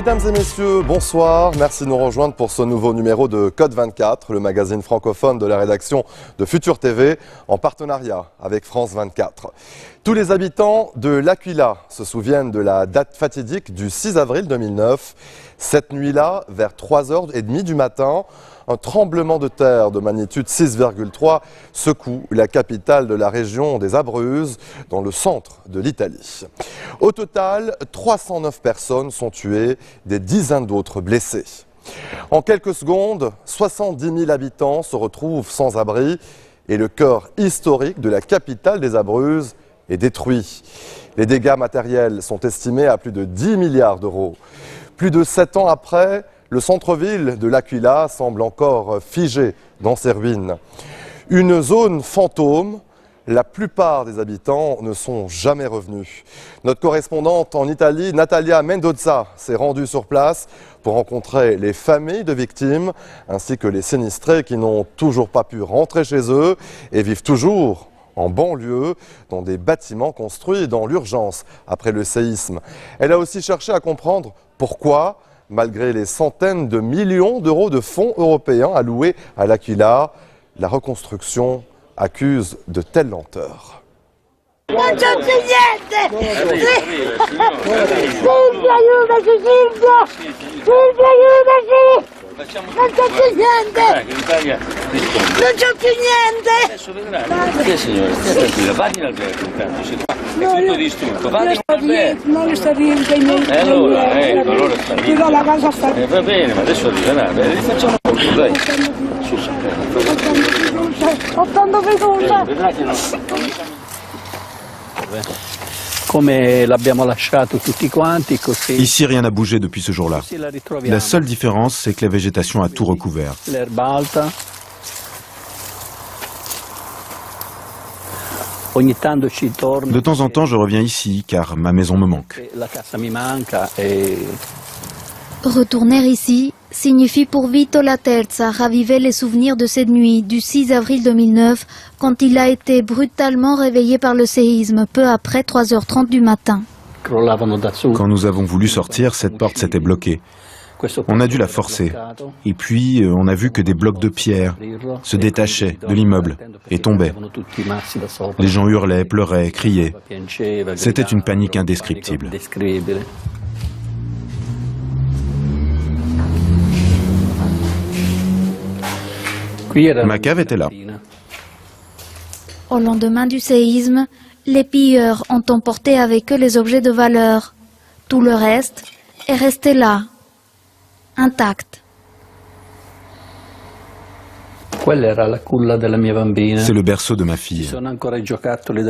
Mesdames et messieurs, bonsoir. Merci de nous rejoindre pour ce nouveau numéro de Code 24, le magazine francophone de la rédaction de Futur TV, en partenariat avec France 24. Tous les habitants de l'Aquila se souviennent de la date fatidique du 6 avril 2009. Cette nuit-là, vers 3h30 du matin, un tremblement de terre de magnitude 6,3 secoue la capitale de la région des Abruzzes, dans le centre de l'Italie. Au total, 309 personnes sont tuées, des dizaines d'autres blessées. En quelques secondes, 70 000 habitants se retrouvent sans abri et le cœur historique de la capitale des Abruzzes est détruit. Les dégâts matériels sont estimés à plus de 10 milliards d'euros. Plus de 7 ans après, le centre-ville de l'Aquila semble encore figé dans ses ruines. Une zone fantôme, la plupart des habitants ne sont jamais revenus. Notre correspondante en Italie, Natalia Mendoza, s'est rendue sur place pour rencontrer les familles de victimes ainsi que les sinistrés qui n'ont toujours pas pu rentrer chez eux et vivent toujours en banlieue, dans des bâtiments construits dans l'urgence après le séisme. Elle a aussi cherché à comprendre pourquoi, malgré les centaines de millions d'euros de fonds européens alloués à l'Aquila, la reconstruction accuse de telles lenteurs. Non c'è più niente! Silvia, aiutaci Silvia! Silvia, aiutaci! Non c'è più niente! Non c'è più niente! Adesso vedrai. Che signore, stia tranquilla, vatti in albergo intanto, se è tutto distrutto, vatti in albergo. Non sta rientrando. Allora sta Ti do la casa sta. Va bene, ma adesso arriverà, rifacciamo un po', dai. Su, Ho tanto fiducia! vedrai che non... Come l'abbiamo lasciato tutti quanti, così. Ici, rien n'a bougé depuis ce jour-là. La ritroviamo. La seule différence, c'est que la végétation a tout recouvert. L'erba alta. Ogni tanto ci torno. De temps en temps, je reviens ici, car ma maison me manque. La casa mi manca e Retourner ici signifie pour Vito Laterza raviver les souvenirs de cette nuit du 6 avril 2009 quand il a été brutalement réveillé par le séisme peu après 3h30 du matin. crollavano da su. Quand nous avons voulu sortir, cette porte s'était bloquée. On a dû la forcer. Et puis, on a vu que des blocs de pierre se détachaient de l'immeuble et tombaient. Les gens hurlaient, pleuraient, criaient. C'était une panique indescriptible. Ma cave était là. Au lendemain du séisme, les pilleurs ont emporté avec eux les objets de valeur. Tout le reste est resté là, intact. C'est le berceau de ma fille.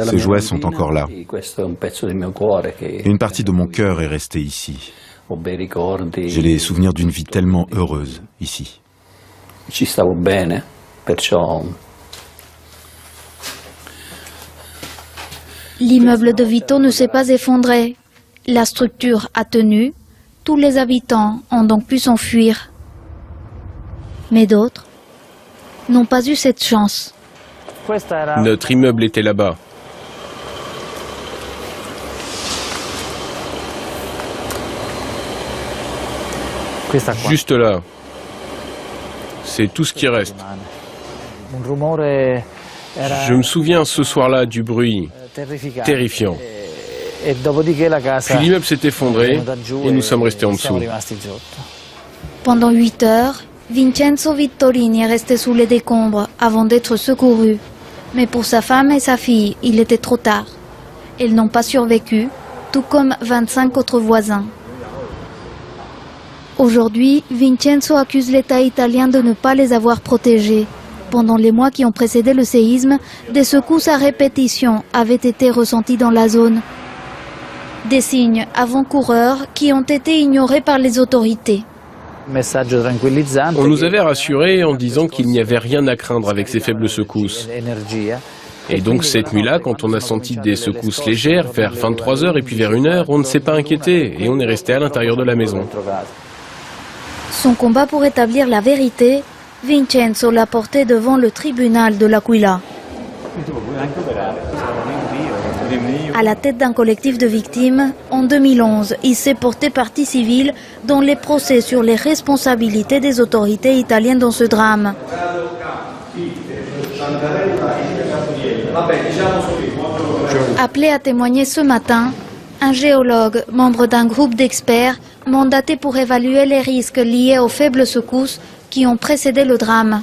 Ces jouets sont encore là. Et une partie de mon cœur est restée ici. J'ai les souvenirs d'une vie tellement heureuse ici. Ci stavo bene, perciò. L'immeuble de Vito ne s'est pas effondré. La structure a tenu. Tous les habitants ont donc pu s'enfuir. Mais d'autres n'ont pas eu cette chance. Notre immeuble était là-bas. Juste là. C'est tout ce qui reste. Je me souviens ce soir-là du bruit terrifiant. Puis l'immeuble s'est effondré et nous sommes restés en dessous. Pendant 8 heures, Vincenzo Vittorini est resté sous les décombres avant d'être secouru. Mais pour sa femme et sa fille, il était trop tard. Elles n'ont pas survécu, tout comme 25 autres voisins. Aujourd'hui, Vincenzo accuse l'État italien de ne pas les avoir protégés. Pendant les mois qui ont précédé le séisme, des secousses à répétition avaient été ressenties dans la zone. Des signes avant-coureurs qui ont été ignorés par les autorités. On nous avait rassurés en disant qu'il n'y avait rien à craindre avec ces faibles secousses. Et donc cette nuit-là, quand on a senti des secousses légères, vers 23h et puis vers 1h, on ne s'est pas inquiété et on est resté à l'intérieur de la maison. Son combat pour établir la vérité, Vincenzo l'a porté devant le tribunal de l'Aquila. À la tête d'un collectif de victimes, en 2011, il s'est porté partie civile dans les procès sur les responsabilités des autorités italiennes dans ce drame. Appelé à témoigner ce matin, un géologue, membre d'un groupe d'experts, mandaté pour évaluer les risques liés aux faibles secousses qui ont précédé le drame.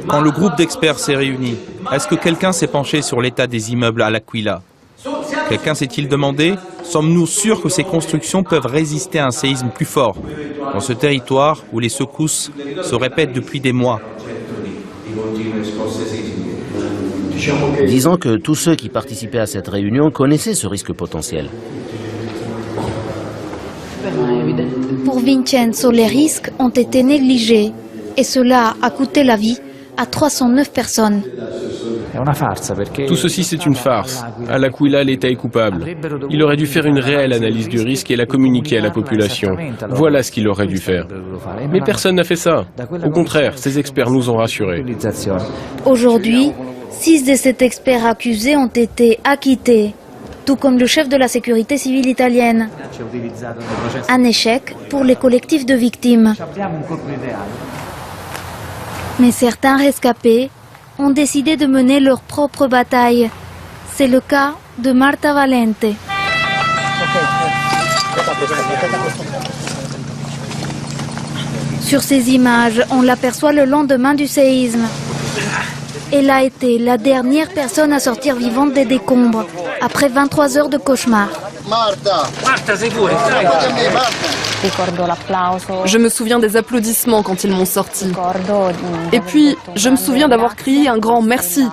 Quand le groupe d'experts s'est réuni, est-ce que quelqu'un s'est penché sur l'état des immeubles à l'Aquila? Quelqu'un s'est-il demandé, sommes-nous sûrs que ces constructions peuvent résister à un séisme plus fort, dans ce territoire où les secousses se répètent depuis des mois? Disons que tous ceux qui participaient à cette réunion connaissaient ce risque potentiel. Pour Vincenzo, les risques ont été négligés et cela a coûté la vie à 309 personnes. Tout ceci, c'est une farce. À l'Aquila, l'État est coupable. Il aurait dû faire une réelle analyse du risque et la communiquer à la population. Voilà ce qu'il aurait dû faire. Mais personne n'a fait ça. Au contraire, ces experts nous ont rassurés. Aujourd'hui, 6 de ces experts accusés ont été acquittés, tout comme le chef de la sécurité civile italienne. Un échec pour les collectifs de victimes. Mais certains rescapés ont décidé de mener leur propre bataille. C'est le cas de Marta Valente. Sur ces images, on l'aperçoit le lendemain du séisme. Elle a été la dernière personne à sortir vivante des décombres, après 23 heures de cauchemar. Je me souviens des applaudissements quand ils m'ont sorti. Et puis, je me souviens d'avoir crié un grand merci.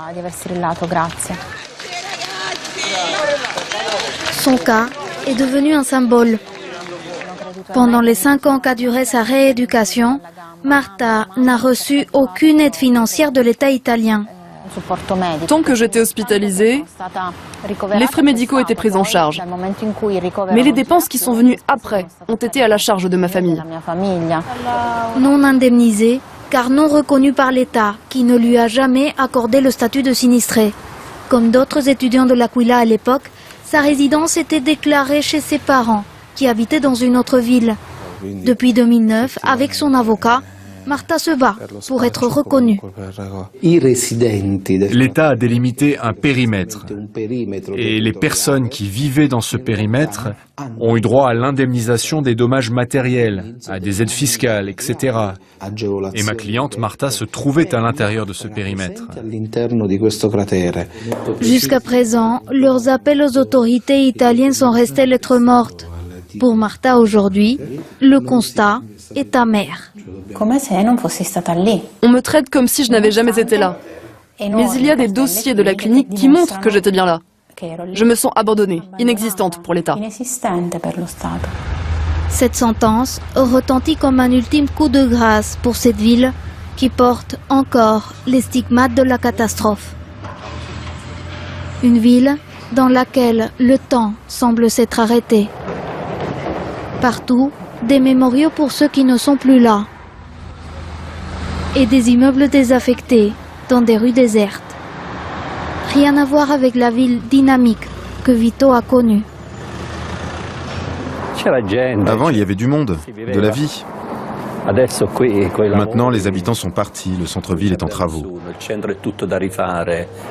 Son cas est devenu un symbole. Pendant les 5 ans qu'a duré sa rééducation, Marta n'a reçu aucune aide financière de l'État italien. Tant que j'étais hospitalisée, les frais médicaux étaient pris en charge. Mais les dépenses qui sont venues après ont été à la charge de ma famille. Non indemnisée, car non reconnue par l'État, qui ne lui a jamais accordé le statut de sinistré. Comme d'autres étudiants de l'Aquila à l'époque, sa résidence était déclarée chez ses parents, qui habitaient dans une autre ville. Depuis 2009, avec son avocat, Marta se bat pour être reconnue. L'État a délimité un périmètre et les personnes qui vivaient dans ce périmètre ont eu droit à l'indemnisation des dommages matériels, à des aides fiscales, etc. Et ma cliente Marta se trouvait à l'intérieur de ce périmètre. Jusqu'à présent, leurs appels aux autorités italiennes sont restés lettres mortes. Pour Marta aujourd'hui, le constat est amer. On me traite comme si je n'avais jamais été là. Mais il y a des dossiers de la clinique qui montrent que j'étais bien là. Je me sens abandonnée, inexistante pour l'État. Cette sentence retentit comme un ultime coup de grâce pour cette ville qui porte encore les stigmates de la catastrophe. Une ville dans laquelle le temps semble s'être arrêté. Partout, des mémoriaux pour ceux qui ne sont plus là. Et des immeubles désaffectés dans des rues désertes. Rien à voir avec la ville dynamique que Vito a connue. Avant, il y avait du monde, de la vie. Maintenant, les habitants sont partis, le centre-ville est en travaux.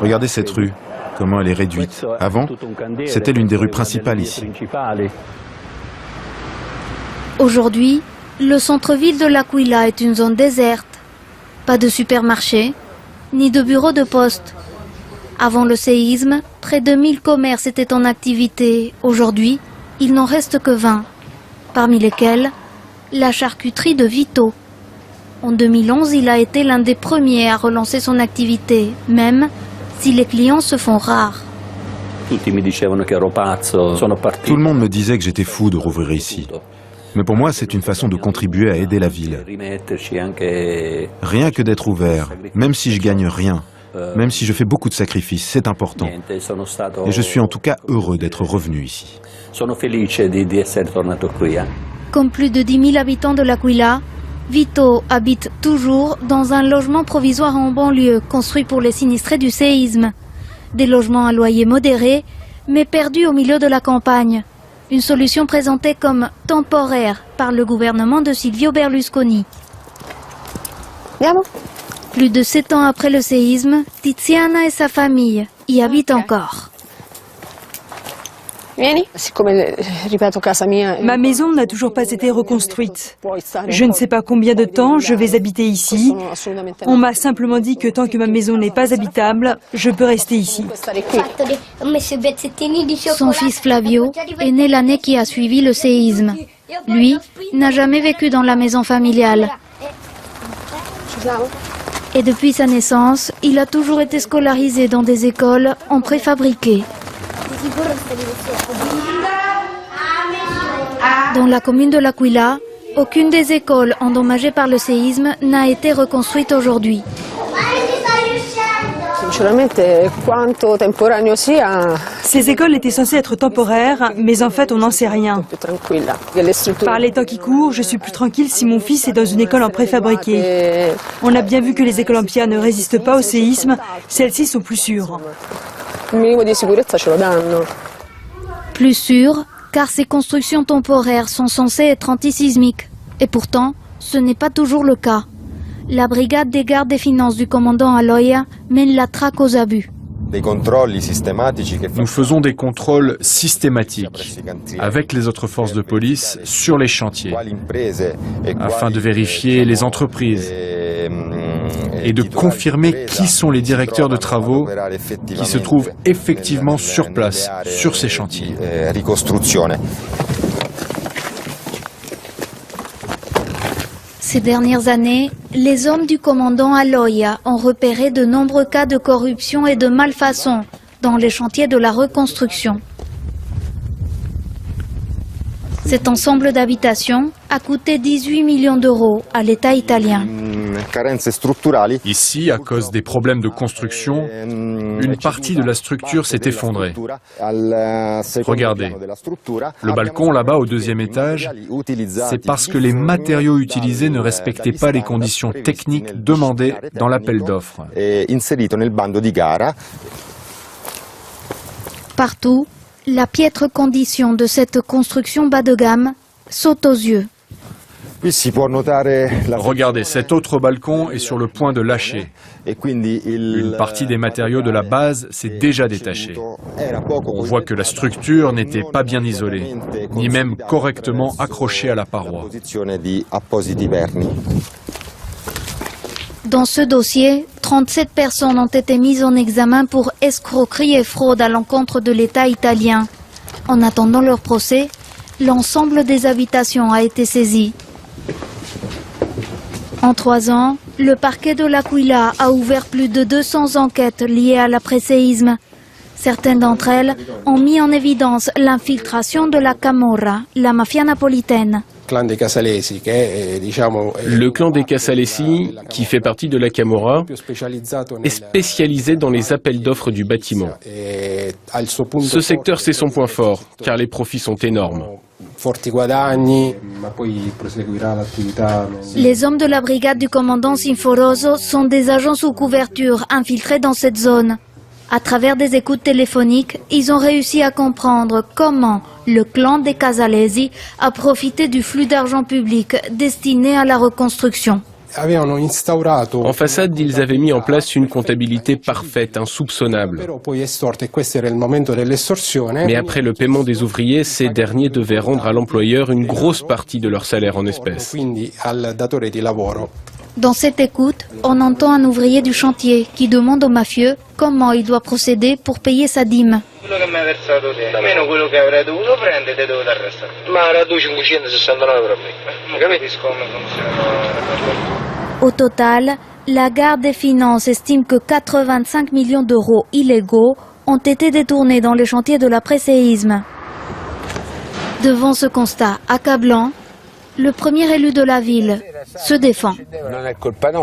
Regardez cette rue, comment elle est réduite. Avant, c'était l'une des rues principales ici. Aujourd'hui, le centre-ville de l'Aquila est une zone déserte. Pas de supermarché, ni de bureau de poste. Avant le séisme, près de 1000 commerces étaient en activité. Aujourd'hui, il n'en reste que 20, parmi lesquels la charcuterie de Vito. En 2011, il a été l'un des premiers à relancer son activité, même si les clients se font rares. Tout le monde me disait que j'étais fou de rouvrir ici. Mais pour moi, c'est une façon de contribuer à aider la ville. Rien que d'être ouvert, même si je gagne rien, même si je fais beaucoup de sacrifices, c'est important. Et je suis en tout cas heureux d'être revenu ici. Comme plus de 10 000 habitants de l'Aquila, Vito habite toujours dans un logement provisoire en banlieue construit pour les sinistrés du séisme. Des logements à loyer modéré, mais perdus au milieu de la campagne. Une solution présentée comme temporaire par le gouvernement de Silvio Berlusconi. Plus de 7 ans après le séisme, Tiziana et sa famille y habitent encore. Ma maison n'a toujours pas été reconstruite. Je ne sais pas combien de temps je vais habiter ici. On m'a simplement dit que tant que ma maison n'est pas habitable, je peux rester ici. Son fils Flavio est né l'année qui a suivi le séisme. Lui n'a jamais vécu dans la maison familiale. Et depuis sa naissance, il a toujours été scolarisé dans des écoles en préfabriqué. Dans la commune de L'Aquila, aucune des écoles endommagées par le séisme n'a été reconstruite aujourd'hui. Ces écoles étaient censées être temporaires, mais en fait on n'en sait rien. Par les temps qui courent, je suis plus tranquille si mon fils est dans une école en préfabriqué. On a bien vu que les écoles en pierre ne résistent pas au séisme, celles-ci sont plus sûres. Plus sûres, car ces constructions temporaires sont censées être antisismiques. Et pourtant, ce n'est pas toujours le cas. La brigade des gardes des finances du commandant Aloia mène la traque aux abus. Nous faisons des contrôles systématiques avec les autres forces de police sur les chantiers afin de vérifier les entreprises et de confirmer qui sont les directeurs de travaux qui se trouvent effectivement sur place, sur ces chantiers. Ces dernières années, les hommes du commandant Aloia ont repéré de nombreux cas de corruption et de malfaçon dans les chantiers de la reconstruction. Cet ensemble d'habitations a coûté 18 millions d'euros à l'État italien. Ici, à cause des problèmes de construction, une partie de la structure s'est effondrée. Regardez, le balcon là-bas au deuxième étage, c'est parce que les matériaux utilisés ne respectaient pas les conditions techniques demandées dans l'appel d'offres. Partout, la piètre condition de cette construction bas de gamme saute aux yeux. Regardez, cet autre balcon est sur le point de lâcher. Une partie des matériaux de la base s'est déjà détachée. On voit que la structure n'était pas bien isolée, ni même correctement accrochée à la paroi. Dans ce dossier, 37 personnes ont été mises en examen pour escroquerie et fraude à l'encontre de l'État italien. En attendant leur procès, l'ensemble des habitations a été saisi. En 3 ans, le parquet de l'Aquila a ouvert plus de 200 enquêtes liées à l'après-séisme. Certaines d'entre elles ont mis en évidence l'infiltration de la Camorra, la mafia napolitaine. Le clan des Casalesi, qui fait partie de la Camorra, est spécialisé dans les appels d'offres du bâtiment. Ce secteur, c'est son point fort, car les profits sont énormes. Les hommes de la brigade du commandant Sinforoso sont des agents sous couverture infiltrés dans cette zone. À travers des écoutes téléphoniques, ils ont réussi à comprendre comment le clan des Casalesi a profité du flux d'argent public destiné à la reconstruction. En façade, ils avaient mis en place une comptabilité parfaite, insoupçonnable. Mais après le paiement des ouvriers, ces derniers devaient rendre à l'employeur une grosse partie de leur salaire en espèces. Dans cette écoute, on entend un ouvrier du chantier qui demande au mafieux comment il doit procéder pour payer sa dîme. Au total, la garde des finances estime que 85 millions d'euros illégaux ont été détournés dans les chantiers de l'après-séisme. Devant ce constat accablant, le premier élu de la ville se défend.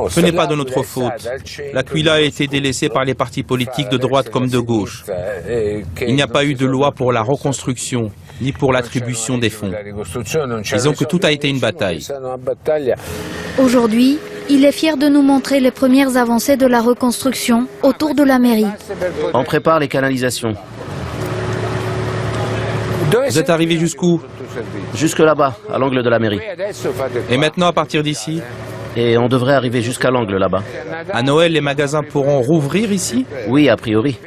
Ce n'est pas de notre faute. L'Aquila a été délaissée par les partis politiques de droite comme de gauche. Il n'y a pas eu de loi pour la reconstruction, ni pour l'attribution des fonds. Disons que tout a été une bataille. Aujourd'hui, Il est fier de nous montrer les premières avancées de la reconstruction autour de la mairie. On prépare les canalisations. Vous êtes arrivé jusqu'où? Jusque là-bas, à l'angle de la mairie. Et maintenant, à partir d'ici? Et on devrait arriver jusqu'à l'angle là-bas. À Noël, les magasins pourront rouvrir ici? Oui, a priori.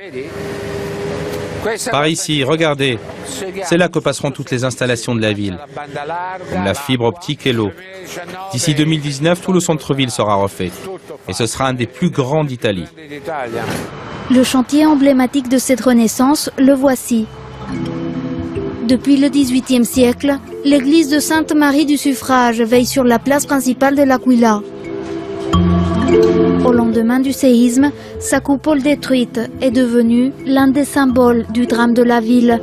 Par ici, regardez. C'est là que passeront toutes les installations de la ville, comme la fibre optique et l'eau. D'ici 2019, tout le centre-ville sera refait. Et ce sera un des plus grands d'Italie. Le chantier emblématique de cette renaissance, le voici. Depuis le XVIIIe siècle, l'église de Sainte-Marie du Suffrage veille sur la place principale de l'Aquila. Au lendemain du séisme, sa coupole détruite est devenue l'un des symboles du drame de la ville.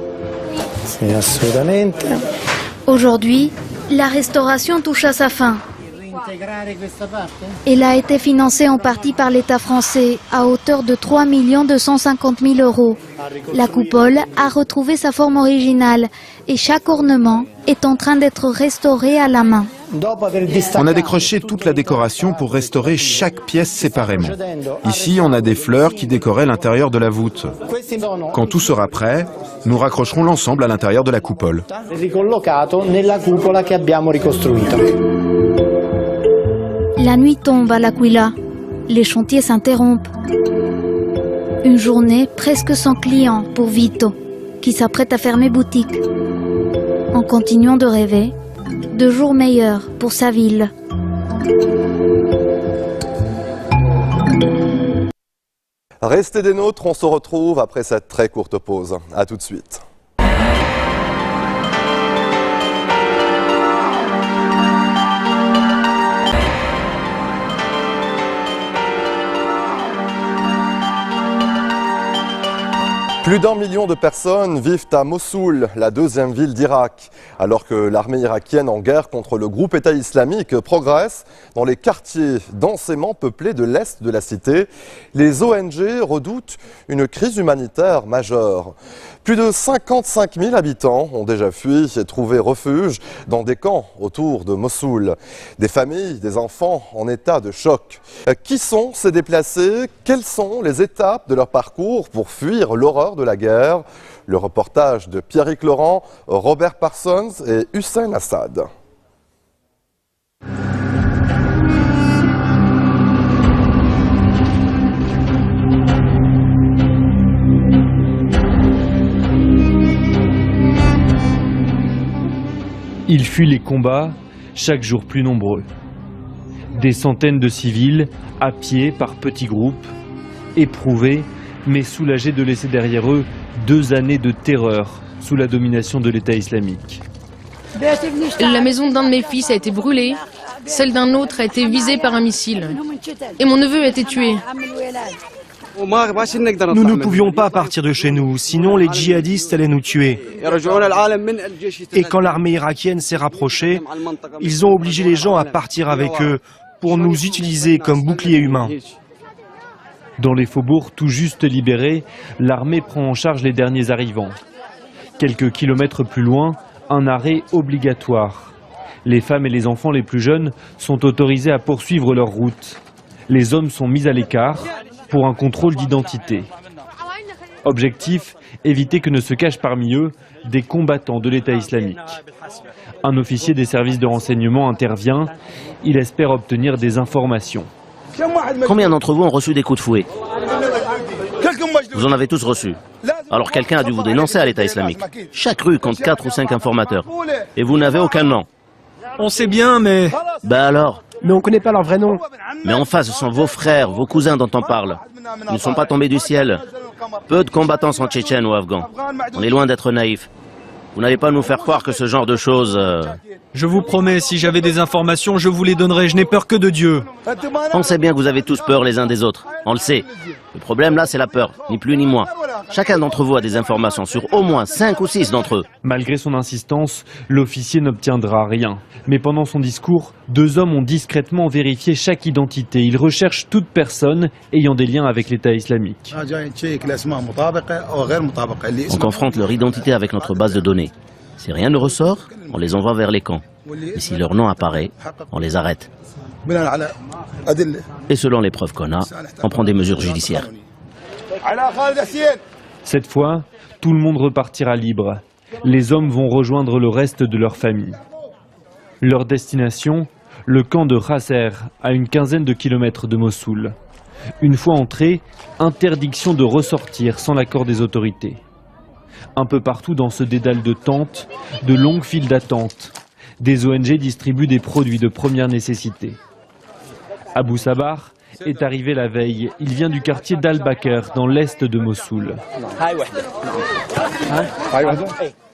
Aujourd'hui, la restauration touche à sa fin. Elle a été financée en partie par l'État français à hauteur de 3 250 000 €. La coupole a retrouvé sa forme originale et chaque ornement est en train d'être restauré à la main. On a décroché toute la décoration pour restaurer chaque pièce séparément. Ici, on a des fleurs qui décoraient l'intérieur de la voûte. Quand tout sera prêt, nous raccrocherons l'ensemble à l'intérieur de la coupole. La nuit tombe à l'Aquila. Les chantiers s'interrompent. Une journée presque sans clients pour Vito, qui s'apprête à fermer boutique. En continuant de rêver, de jours meilleurs pour sa ville. Restez des nôtres, on se retrouve après cette très courte pause. A tout de suite. Plus d'1 million de personnes vivent à Mossoul, la deuxième ville d'Irak. Alors que l'armée irakienne en guerre contre le groupe État islamique progresse dans les quartiers densément peuplés de l'est de la cité, les ONG redoutent une crise humanitaire majeure. Plus de 55 000 habitants ont déjà fui et trouvé refuge dans des camps autour de Mossoul. Des familles, des enfants en état de choc. Qui sont ces déplacés? Quelles sont les étapes de leur parcours pour fuir l'horreur de la guerre? Le reportage de Pierrick Laurent, Robert Parsons et Hussein Assad. Ils fuient les combats, chaque jour plus nombreux. Des centaines de civils, à pied par petits groupes, éprouvés, mais soulagés de laisser derrière eux 2 années de terreur sous la domination de l'État islamique. La maison d'un de mes fils a été brûlée, celle d'un autre a été visée par un missile. Et mon neveu a été tué. Nous ne pouvions pas partir de chez nous, sinon les djihadistes allaient nous tuer. Et quand l'armée irakienne s'est rapprochée, ils ont obligé les gens à partir avec eux pour nous utiliser comme bouclier humain. Dans les faubourgs tout juste libérés, l'armée prend en charge les derniers arrivants. Quelques kilomètres plus loin, un arrêt obligatoire. Les femmes et les enfants les plus jeunes sont autorisés à poursuivre leur route. Les hommes sont mis à l'écart pour un contrôle d'identité. Objectif, éviter que ne se cachent parmi eux des combattants de l'État islamique. Un officier des services de renseignement intervient. Il espère obtenir des informations. Combien d'entre vous ont reçu des coups de fouet? Vous en avez tous reçu. Alors quelqu'un a dû vous dénoncer à l'État islamique. Chaque rue compte 4 ou 5 informateurs. Et vous n'avez aucun nom. On sait bien, mais... Ben alors? Mais on ne connaît pas leur vrai nom. Mais en face, ce sont vos frères, vos cousins dont on parle. Ils ne sont pas tombés du ciel. Peu de combattants sont tchétchènes ou afghans. On est loin d'être naïfs. Vous n'allez pas nous faire croire que ce genre de choses... Je vous promets, si j'avais des informations, je vous les donnerais. Je n'ai peur que de Dieu. On sait bien que vous avez tous peur les uns des autres. On le sait. Le problème là, c'est la peur, ni plus ni moins. Chacun d'entre vous a des informations sur au moins 5 ou 6 d'entre eux. Malgré son insistance, l'officier n'obtiendra rien. Mais pendant son discours, 2 hommes ont discrètement vérifié chaque identité. Ils recherchent toute personne ayant des liens avec l'État islamique. On confronte leur identité avec notre base de données. Si rien ne ressort, on les envoie vers les camps. Et si leur nom apparaît, on les arrête. Et selon les preuves qu'on a, on prend des mesures judiciaires. Cette fois, tout le monde repartira libre. Les hommes vont rejoindre le reste de leur famille. Leur destination, le camp de Khasser, à une quinzaine de kilomètres de Mossoul. Une fois entrés, interdiction de ressortir sans l'accord des autorités. Un peu partout dans ce dédale de tentes, de longues files d'attente. Des ONG distribuent des produits de première nécessité. Abou Sabar est arrivé la veille. Il vient du quartier d'Al-Bakr, dans l'est de Mossoul.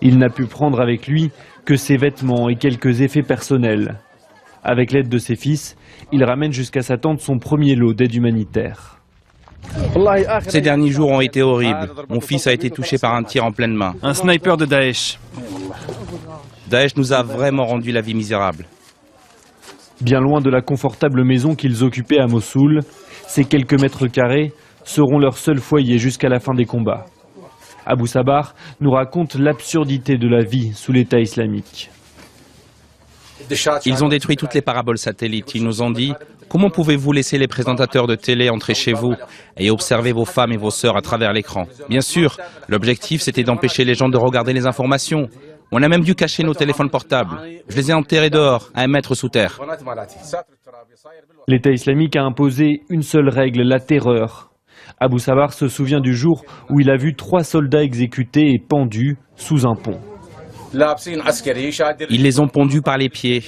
Il n'a pu prendre avec lui que ses vêtements et quelques effets personnels. Avec l'aide de ses fils, il ramène jusqu'à sa tente son premier lot d'aide humanitaire. Ces derniers jours ont été horribles. Mon fils a été touché par un tir en pleine main. Un sniper de Daesh. Daesh nous a vraiment rendu la vie misérable. Bien loin de la confortable maison qu'ils occupaient à Mossoul, ces quelques mètres carrés seront leur seul foyer jusqu'à la fin des combats. Abou Sabar nous raconte l'absurdité de la vie sous l'État islamique. Ils ont détruit toutes les paraboles satellites. Ils nous ont dit « Comment pouvez-vous laisser les présentateurs de télé entrer chez vous et observer vos femmes et vos sœurs à travers l'écran ?» Bien sûr, l'objectif c'était d'empêcher les gens de regarder les informations. On a même dû cacher nos téléphones portables. Je les ai enterrés dehors, à 1 mètre sous terre. L'État islamique a imposé une seule règle, la terreur. Abou Sabar se souvient du jour où il a vu 3 soldats exécutés et pendus sous un pont. Ils les ont pendus par les pieds.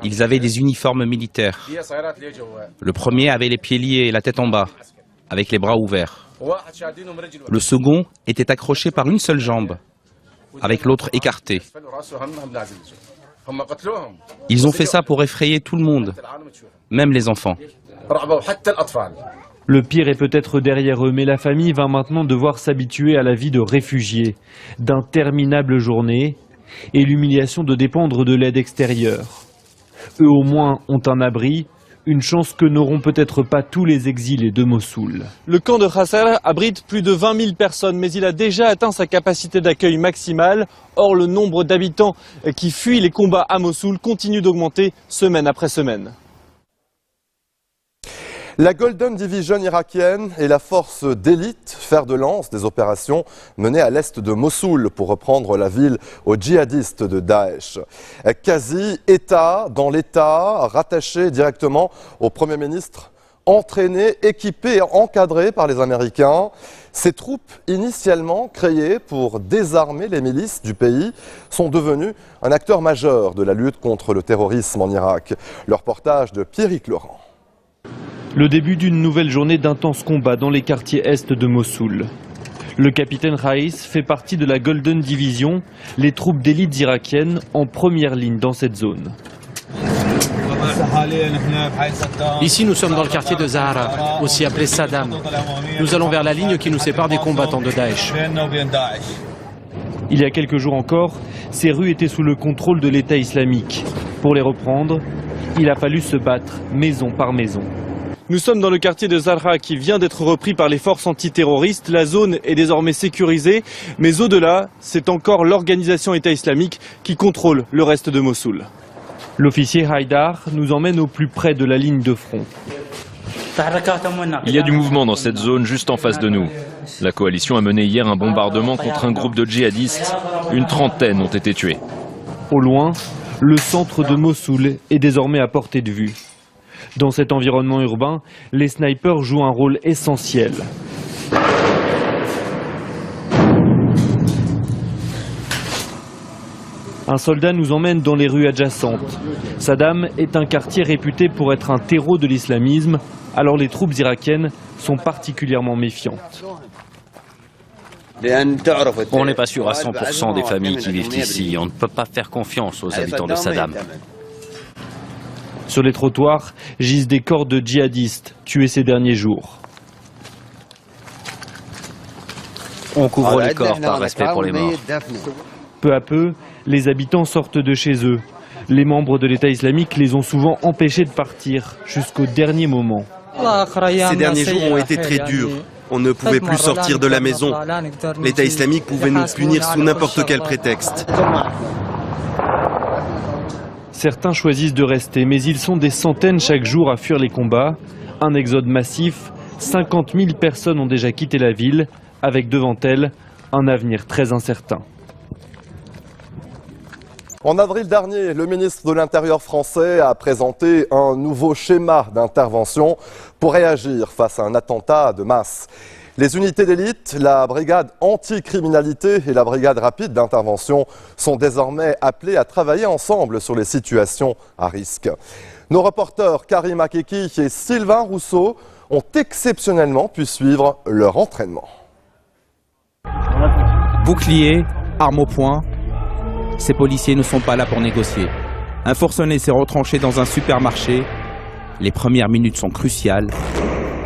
Ils avaient des uniformes militaires. Le premier avait les pieds liés et la tête en bas, avec les bras ouverts. Le second était accroché par une seule jambe, avec l'autre écarté. Ils ont fait ça pour effrayer tout le monde, même les enfants. Le pire est peut-être derrière eux, mais la famille va maintenant devoir s'habituer à la vie de réfugiés, d'interminables journées et l'humiliation de dépendre de l'aide extérieure. Eux au moins ont un abri, une chance que n'auront peut-être pas tous les exilés de Mossoul. Le camp de Khasser abrite plus de 20 000 personnes, mais il a déjà atteint sa capacité d'accueil maximale. Or, le nombre d'habitants qui fuient les combats à Mossoul continue d'augmenter semaine après semaine. La Golden Division irakienne est la force d'élite, fer de lance des opérations menées à l'est de Mossoul pour reprendre la ville aux djihadistes de Daesh. Quasi État dans l'État, rattaché directement au Premier ministre, entraîné, équipé et encadré par les Américains. Ces troupes, initialement créées pour désarmer les milices du pays, sont devenues un acteur majeur de la lutte contre le terrorisme en Irak. Le reportage de Pierrick Laurent. Le début d'une nouvelle journée d'intenses combats dans les quartiers est de Mossoul. Le capitaine Raïs fait partie de la Golden Division, les troupes d'élite irakiennes en première ligne dans cette zone. Ici, nous sommes dans le quartier de Zahara, aussi appelé Saddam. Nous allons vers la ligne qui nous sépare des combattants de Daesh. Il y a quelques jours encore, ces rues étaient sous le contrôle de l'État islamique. Pour les reprendre, il a fallu se battre maison par maison. Nous sommes dans le quartier de Zahra qui vient d'être repris par les forces antiterroristes. La zone est désormais sécurisée, mais au-delà, c'est encore l'organisation État islamique qui contrôle le reste de Mossoul. L'officier Haïdar nous emmène au plus près de la ligne de front. Il y a du mouvement dans cette zone juste en face de nous. La coalition a mené hier un bombardement contre un groupe de djihadistes. Une trentaine ont été tués. Au loin, le centre de Mossoul est désormais à portée de vue. Dans cet environnement urbain, les snipers jouent un rôle essentiel. Un soldat nous emmène dans les rues adjacentes. Saddam est un quartier réputé pour être un terreau de l'islamisme, alors les troupes irakiennes sont particulièrement méfiantes. On n'est pas sûr à 100% des familles qui vivent ici. On ne peut pas faire confiance aux habitants de Saddam. Sur les trottoirs gisent des corps de djihadistes tués ces derniers jours. On couvre les corps par respect pour les morts. Peu à peu, les habitants sortent de chez eux. Les membres de l'État islamique les ont souvent empêchés de partir jusqu'au dernier moment. Ces derniers jours ont été très durs. On ne pouvait plus sortir de la maison. L'État islamique pouvait nous punir sous n'importe quel prétexte. Certains choisissent de rester, mais ils sont des centaines chaque jour à fuir les combats. Un exode massif, 50 000 personnes ont déjà quitté la ville, avec devant elles un avenir très incertain. En avril dernier, le ministre de l'Intérieur français a présenté un nouveau schéma d'intervention pour réagir face à un attentat de masse. Les unités d'élite, la brigade anti-criminalité et la brigade rapide d'intervention sont désormais appelées à travailler ensemble sur les situations à risque. Nos reporters Karim Akeki et Sylvain Rousseau ont exceptionnellement pu suivre leur entraînement. Bouclier, arme au poing, ces policiers ne sont pas là pour négocier. Un forcené s'est retranché dans un supermarché. Les premières minutes sont cruciales.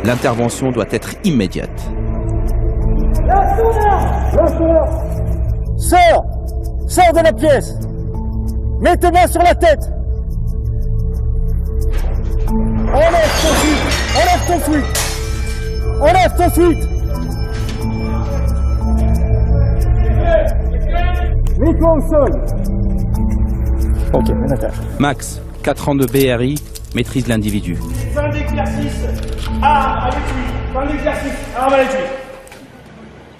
L'intervention doit être immédiate. Sors! Sors de la pièce! Mets tes mains sur la tête! Enlève ton fuite! Enlève ton fuite! Enlève ton fuite! Mets-toi au sol! Ok, Max, 4 ans de BRI, maîtrise l'individu. Fin d'exercice, arme avec lui. Fin d'exercice, arme avec lui.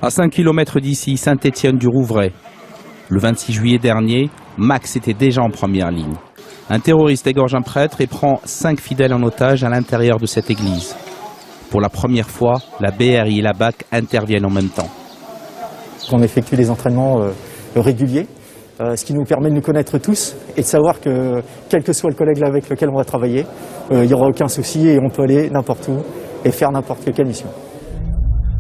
À 5 km d'ici, Saint-Étienne-du-Rouvray. Le 26 juillet dernier, Max était déjà en première ligne. Un terroriste égorge un prêtre et prend 5 fidèles en otage à l'intérieur de cette église. Pour la première fois, la BRI et la BAC interviennent en même temps. On effectue des entraînements réguliers, ce qui nous permet de nous connaître tous et de savoir que, quel que soit le collègue avec lequel on va travailler, il n'y aura aucun souci et on peut aller n'importe où et faire n'importe quelle mission.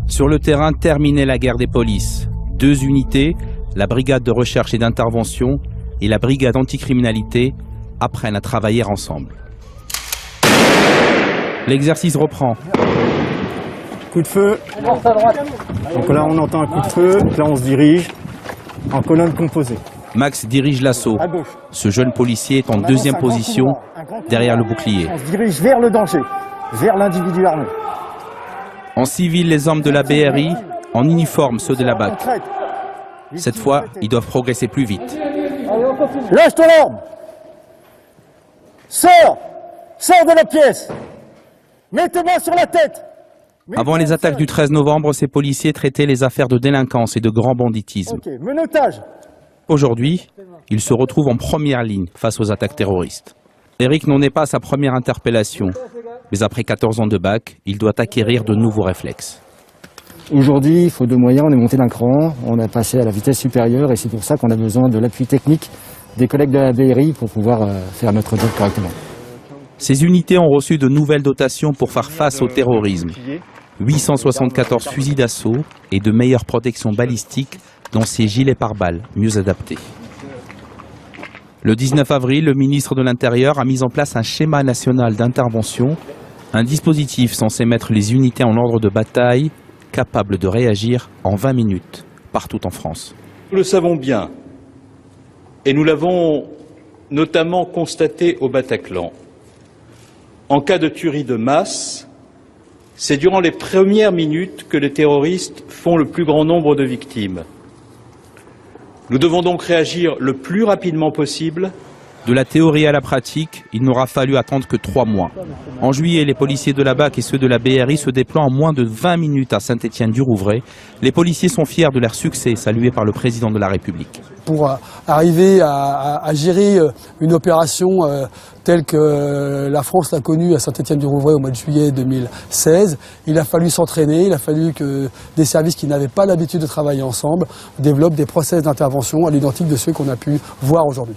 Sur le terrain, terminait la guerre des polices. 2 unités, la brigade de recherche et d'intervention et la brigade anticriminalité, apprennent à travailler ensemble. L'exercice reprend. Coup de feu. Donc là, on entend un coup de feu. Là, on se dirige en colonne composée. Max dirige l'assaut. Ce jeune policier est en deuxième position, derrière le bouclier. On se dirige vers le danger, vers l'individu armé. En civil, les hommes de la BRI, en uniforme, ceux de la BAC. Cette fois, ils doivent progresser plus vite. Lâche ton arme! Sors! Sors de la pièce! Mets tes mains sur la tête! Avant les attaques du 13 novembre, ces policiers traitaient les affaires de délinquance et de grand banditisme. Ok, menottage! Aujourd'hui, ils se retrouvent en première ligne face aux attaques terroristes. Eric n'en est pas à sa première interpellation, mais après 14 ans de BAC, il doit acquérir de nouveaux réflexes. Aujourd'hui, il faut 2 moyens, on est monté d'un cran, on a passé à la vitesse supérieure et c'est pour ça qu'on a besoin de l'appui technique des collègues de la BRI pour pouvoir faire notre job correctement. Ces unités ont reçu de nouvelles dotations pour faire face au terrorisme. 874 fusils d'assaut et de meilleures protections balistiques dans ces gilets pare-balles mieux adaptés. Le 19 avril, le ministre de l'Intérieur a mis en place un schéma national d'intervention, un dispositif censé mettre les unités en ordre de bataille, capable de réagir en 20 minutes, partout en France. Nous le savons bien, et nous l'avons notamment constaté au Bataclan. En cas de tuerie de masse, c'est durant les premières minutes que les terroristes font le plus grand nombre de victimes. Nous devons donc réagir le plus rapidement possible. De la théorie à la pratique, il n'aura fallu attendre que 3 mois. En juillet, les policiers de la BAC et ceux de la BRI se déploient en moins de 20 minutes à Saint-Étienne-du-Rouvray. Les policiers sont fiers de leur succès, salué par le président de la République. Pour arriver à gérer une opération telle que la France l'a connue à Saint-Étienne-du-Rouvray au mois de juillet 2016, il a fallu s'entraîner, il a fallu que des services qui n'avaient pas l'habitude de travailler ensemble développent des process d'intervention à l'identique de ceux qu'on a pu voir aujourd'hui.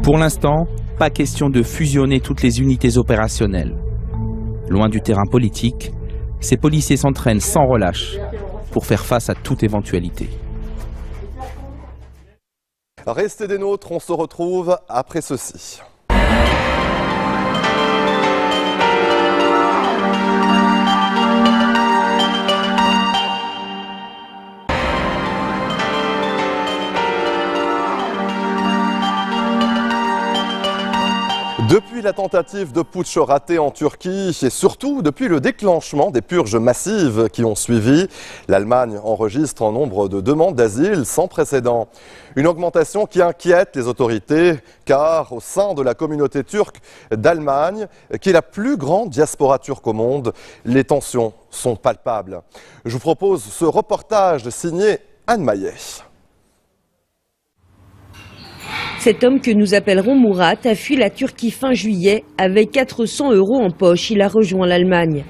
Pour l'instant, pas question de fusionner toutes les unités opérationnelles. Loin du terrain politique, ces policiers s'entraînent sans relâche pour faire face à toute éventualité. Restez des nôtres, on se retrouve après ceci. Depuis la tentative de putsch ratée en Turquie et surtout depuis le déclenchement des purges massives qui ont suivi, l'Allemagne enregistre un nombre de demandes d'asile sans précédent. Une augmentation qui inquiète les autorités car au sein de la communauté turque d'Allemagne, qui est la plus grande diaspora turque au monde, les tensions sont palpables. Je vous propose ce reportage signé Anne Maillet. Cet homme que nous appellerons Murat a fui la Turquie fin juillet. Avec 400 € en poche, il a rejoint l'Allemagne.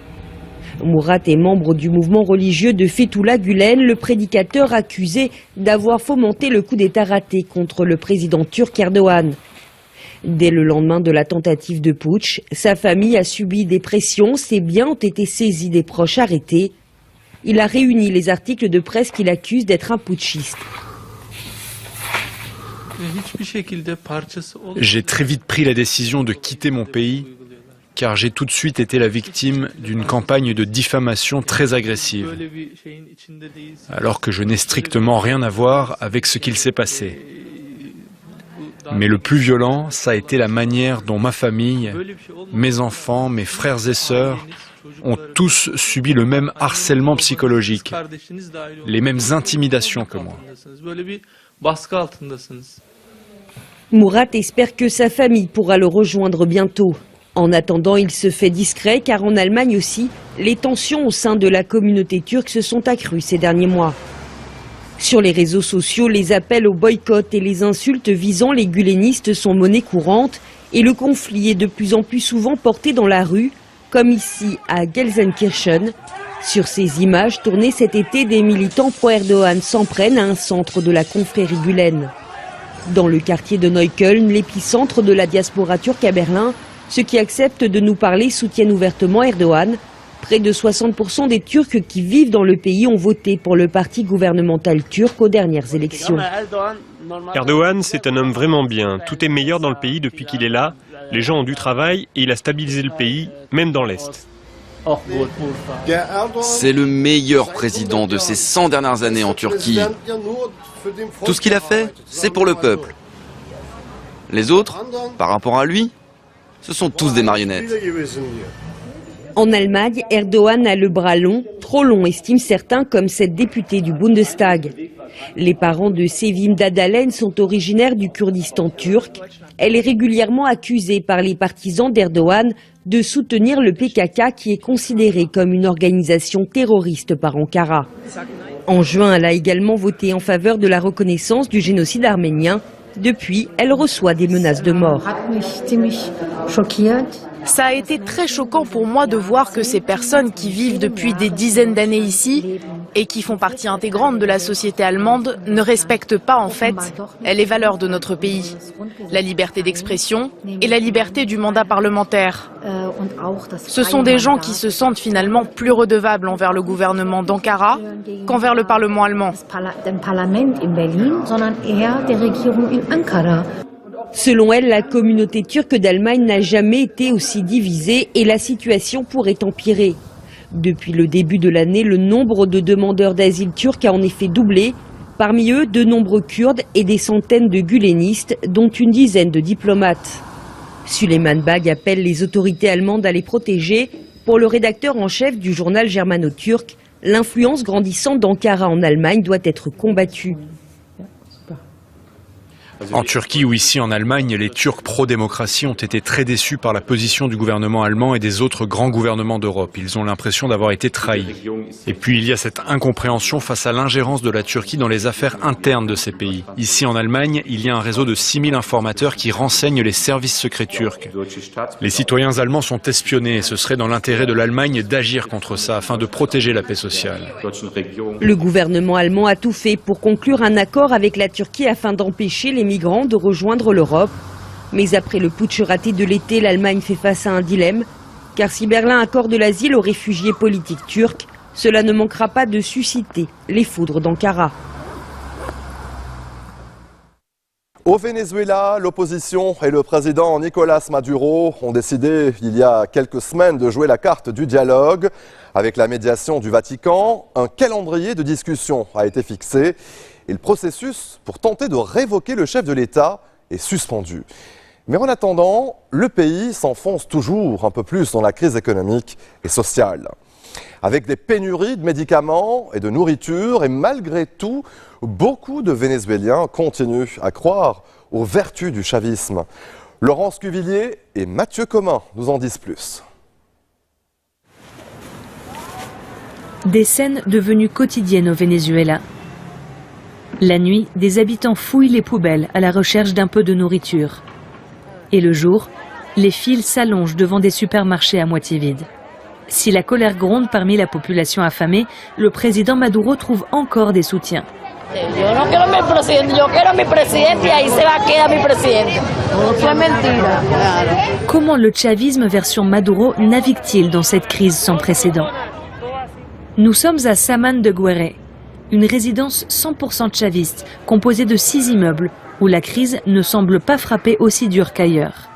Murat est membre du mouvement religieux de Fethullah Gülen, le prédicateur accusé d'avoir fomenté le coup d'État raté contre le président turc Erdogan. Dès le lendemain de la tentative de putsch, sa famille a subi des pressions, ses biens ont été saisis, des proches arrêtés. Il a réuni les articles de presse qu'il accuse d'être un putschiste. J'ai très vite pris la décision de quitter mon pays car j'ai tout de suite été la victime d'une campagne de diffamation très agressive, alors que je n'ai strictement rien à voir avec ce qu'il s'est passé. Mais le plus violent, ça a été la manière dont ma famille, mes enfants, mes frères et sœurs ont tous subi le même harcèlement psychologique, les mêmes intimidations que moi. Murat espère que sa famille pourra le rejoindre bientôt. En attendant, il se fait discret car en Allemagne aussi, les tensions au sein de la communauté turque se sont accrues ces derniers mois. Sur les réseaux sociaux, les appels au boycott et les insultes visant les gulenistes sont monnaie courante et le conflit est de plus en plus souvent porté dans la rue, comme ici à Gelsenkirchen. Sur ces images tournées cet été, des militants pro-Erdogan s'en prennent à un centre de la confrérie Gülen. Dans le quartier de Neukölln, l'épicentre de la diaspora turque à Berlin, ceux qui acceptent de nous parler soutiennent ouvertement Erdogan. Près de 60% des Turcs qui vivent dans le pays ont voté pour le parti gouvernemental turc aux dernières élections. Erdogan, c'est un homme vraiment bien. Tout est meilleur dans le pays depuis qu'il est là. Les gens ont du travail et il a stabilisé le pays, même dans l'Est. C'est le meilleur président de ces 100 dernières années en Turquie. Tout ce qu'il a fait, c'est pour le peuple. Les autres, par rapport à lui, ce sont tous des marionnettes. En Allemagne, Erdogan a le bras long, trop long estiment certains, comme cette députée du Bundestag. Les parents de Sevim Dadalen sont originaires du Kurdistan turc. Elle est régulièrement accusée par les partisans d'Erdogan de soutenir le PKK qui est considéré comme une organisation terroriste par Ankara. En juin, elle a également voté en faveur de la reconnaissance du génocide arménien. Depuis, elle reçoit des menaces de mort. Ça a été très choquant pour moi de voir que ces personnes qui vivent depuis des dizaines d'années ici et qui font partie intégrante de la société allemande ne respectent pas en fait les valeurs de notre pays. La liberté d'expression et la liberté du mandat parlementaire. Ce sont des gens qui se sentent finalement plus redevables envers le gouvernement d'Ankara qu'envers le Parlement allemand. Selon elle, la communauté turque d'Allemagne n'a jamais été aussi divisée et la situation pourrait empirer. Depuis le début de l'année, le nombre de demandeurs d'asile turcs a en effet doublé. Parmi eux, de nombreux Kurdes et des centaines de gulenistes, dont une dizaine de diplomates. Süleyman Bag appelle les autorités allemandes à les protéger. Pour le rédacteur en chef du journal germano-turc, l'influence grandissante d'Ankara en Allemagne doit être combattue. En Turquie ou ici en Allemagne, les Turcs pro-démocratie ont été très déçus par la position du gouvernement allemand et des autres grands gouvernements d'Europe. Ils ont l'impression d'avoir été trahis. Et puis il y a cette incompréhension face à l'ingérence de la Turquie dans les affaires internes de ces pays. Ici en Allemagne, il y a un réseau de 6000 informateurs qui renseignent les services secrets turcs. Les citoyens allemands sont espionnés et ce serait dans l'intérêt de l'Allemagne d'agir contre ça afin de protéger la paix sociale. Le gouvernement allemand a tout fait pour conclure un accord avec la Turquie afin d'empêcher les migrants de rejoindre l'Europe. Mais après le putsch raté de l'été, l'Allemagne fait face à un dilemme. Car si Berlin accorde l'asile aux réfugiés politiques turcs, cela ne manquera pas de susciter les foudres d'Ankara. Au Venezuela, l'opposition et le président Nicolás Maduro ont décidé il y a quelques semaines de jouer la carte du dialogue. Avec la médiation du Vatican, un calendrier de discussion a été fixé et le processus pour tenter de révoquer le chef de l'État est suspendu. Mais en attendant, le pays s'enfonce toujours un peu plus dans la crise économique et sociale. Avec des pénuries de médicaments et de nourriture, et malgré tout, beaucoup de Vénézuéliens continuent à croire aux vertus du chavisme. Laurence Cuvillier et Mathieu Commun nous en disent plus. Des scènes devenues quotidiennes au Venezuela. La nuit, des habitants fouillent les poubelles à la recherche d'un peu de nourriture. Et le jour, les files s'allongent devant des supermarchés à moitié vides. Si la colère gronde parmi la population affamée, le président Maduro trouve encore des soutiens. Comment le chavisme version Maduro navigue-t-il dans cette crise sans précédent? Nous sommes à Saman de Guerre, une résidence 100% chaviste, composée de 6 immeubles, où la crise ne semble pas frapper aussi dur qu'ailleurs.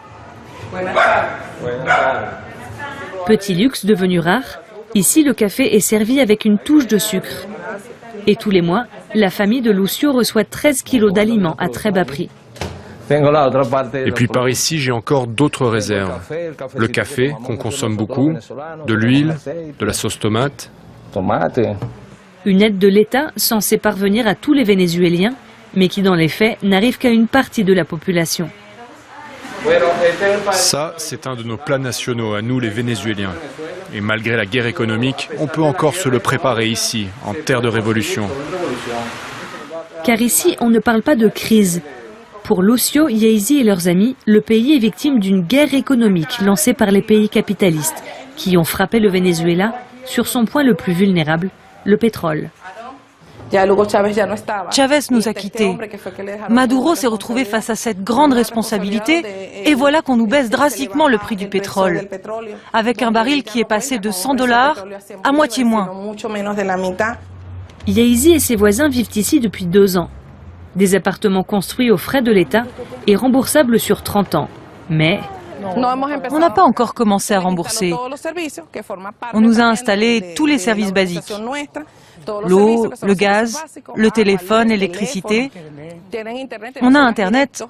Petit luxe devenu rare, ici le café est servi avec une touche de sucre. Et tous les mois, la famille de Lucio reçoit 13 kilos d'aliments à très bas prix. Et puis par ici, j'ai encore d'autres réserves. Le café, qu'on consomme beaucoup, de l'huile, de la sauce tomate. Une aide de l'État censée parvenir à tous les Vénézuéliens, mais qui dans les faits n'arrive qu'à une partie de la population. Ça, c'est un de nos plats nationaux, à nous les Vénézuéliens. Et malgré la guerre économique, on peut encore se le préparer ici, en terre de révolution. Car ici, on ne parle pas de crise. Pour Lucio, Yeizi et leurs amis, le pays est victime d'une guerre économique lancée par les pays capitalistes, qui ont frappé le Venezuela sur son point le plus vulnérable, le pétrole. Chavez nous a quittés. Maduro s'est retrouvé face à cette grande responsabilité et voilà qu'on nous baisse drastiquement le prix du pétrole, avec un baril qui est passé de $100 à moitié moins. Yeizi et ses voisins vivent ici depuis 2 ans. Des appartements construits aux frais de l'État et remboursables sur 30 ans. Mais on n'a pas encore commencé à rembourser. On nous a installé tous les services basiques. L'eau, le gaz, le téléphone, l'électricité. On a Internet.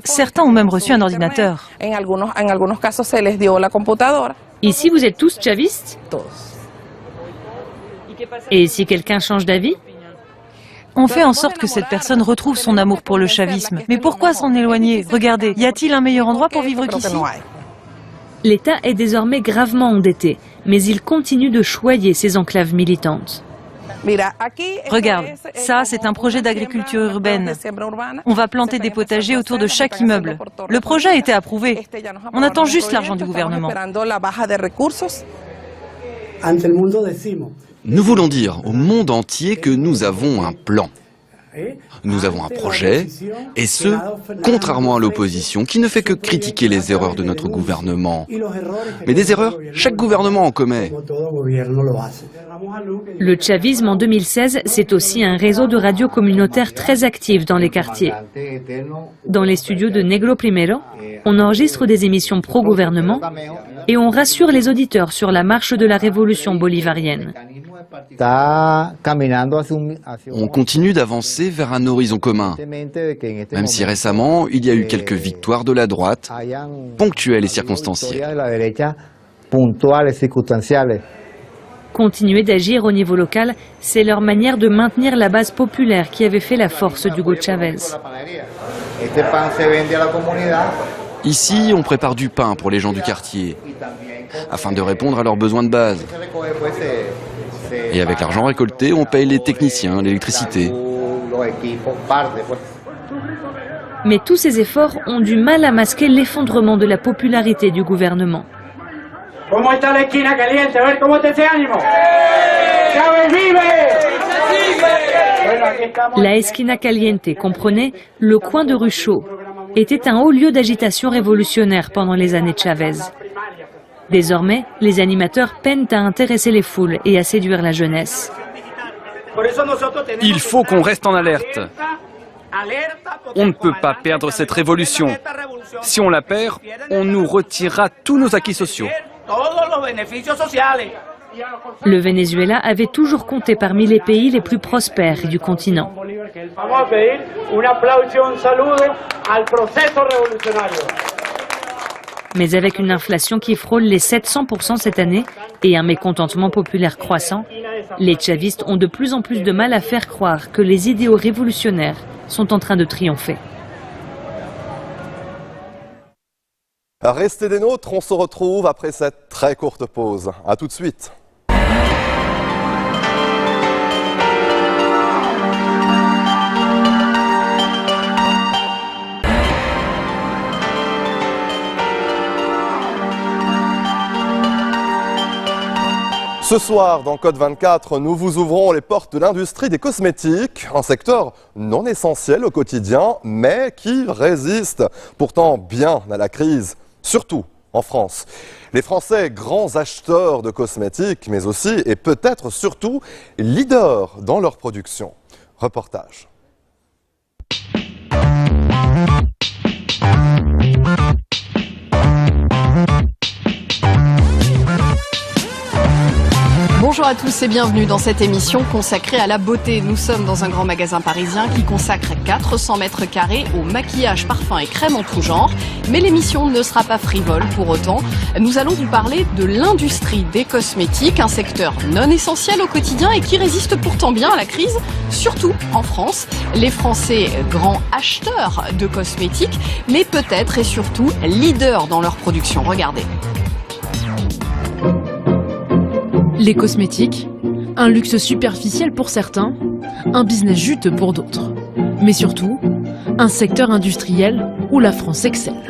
Certains ont même reçu un ordinateur. Ici, vous êtes tous chavistes? Et si quelqu'un change d'avis? On fait en sorte que cette personne retrouve son amour pour le chavisme. Mais pourquoi s'en éloigner? Regardez, y a-t-il un meilleur endroit pour vivre qu'ici? L'État est désormais gravement endetté, mais il continue de choyer ses enclaves militantes. Regarde, ça c'est un projet d'agriculture urbaine. On va planter des potagers autour de chaque immeuble. Le projet a été approuvé. On attend juste l'argent du gouvernement. Nous voulons dire au monde entier que nous avons un plan. Nous avons un projet, et ce, contrairement à l'opposition, qui ne fait que critiquer les erreurs de notre gouvernement. Mais des erreurs, chaque gouvernement en commet. Le chavisme en 2016, c'est aussi un réseau de radios communautaires très actif dans les quartiers. Dans les studios de Negro Primero, on enregistre des émissions pro-gouvernement et on rassure les auditeurs sur la marche de la révolution bolivarienne. On continue d'avancer vers un horizon commun, même si récemment, il y a eu quelques victoires de la droite, ponctuelles et circonstancielles. Continuer d'agir au niveau local, c'est leur manière de maintenir la base populaire qui avait fait la force d'Hugo Chavez. Ici, on prépare du pain pour les gens du quartier, afin de répondre à leurs besoins de base. Et avec l'argent récolté, on paye les techniciens, l'électricité. Mais tous ces efforts ont du mal à masquer l'effondrement de la popularité du gouvernement. La Esquina Caliente comprenait le coin de rue chaud, était un haut lieu d'agitation révolutionnaire pendant les années Chavez. Désormais, les animateurs peinent à intéresser les foules et à séduire la jeunesse. Il faut qu'on reste en alerte. On ne peut pas perdre cette révolution. Si on la perd, on nous retirera tous nos acquis sociaux. Le Venezuela avait toujours compté parmi les pays les plus prospères du continent. Mais avec une inflation qui frôle les 700% cette année et un mécontentement populaire croissant, les chavistes ont de plus en plus de mal à faire croire que les idéaux révolutionnaires sont en train de triompher. Restez des nôtres, on se retrouve après cette très courte pause. A tout de suite. Ce soir, dans Code 24, nous vous ouvrons les portes de l'industrie des cosmétiques, un secteur non essentiel au quotidien, mais qui résiste pourtant bien à la crise, surtout en France. Les Français, grands acheteurs de cosmétiques, mais aussi et peut-être surtout leaders dans leur production. Reportage. Bonjour à tous et bienvenue dans cette émission consacrée à la beauté. Nous sommes dans un grand magasin parisien qui consacre 400 mètres carrés au maquillage, parfum et crème en tout genre. Mais l'émission ne sera pas frivole pour autant. Nous allons vous parler de l'industrie des cosmétiques, un secteur non essentiel au quotidien et qui résiste pourtant bien à la crise, surtout en France. Les Français, grands acheteurs de cosmétiques, mais peut-être et surtout leaders dans leur production. Regardez. Les cosmétiques, un luxe superficiel pour certains, un business juteux pour d'autres. Mais surtout, un secteur industriel où la France excelle.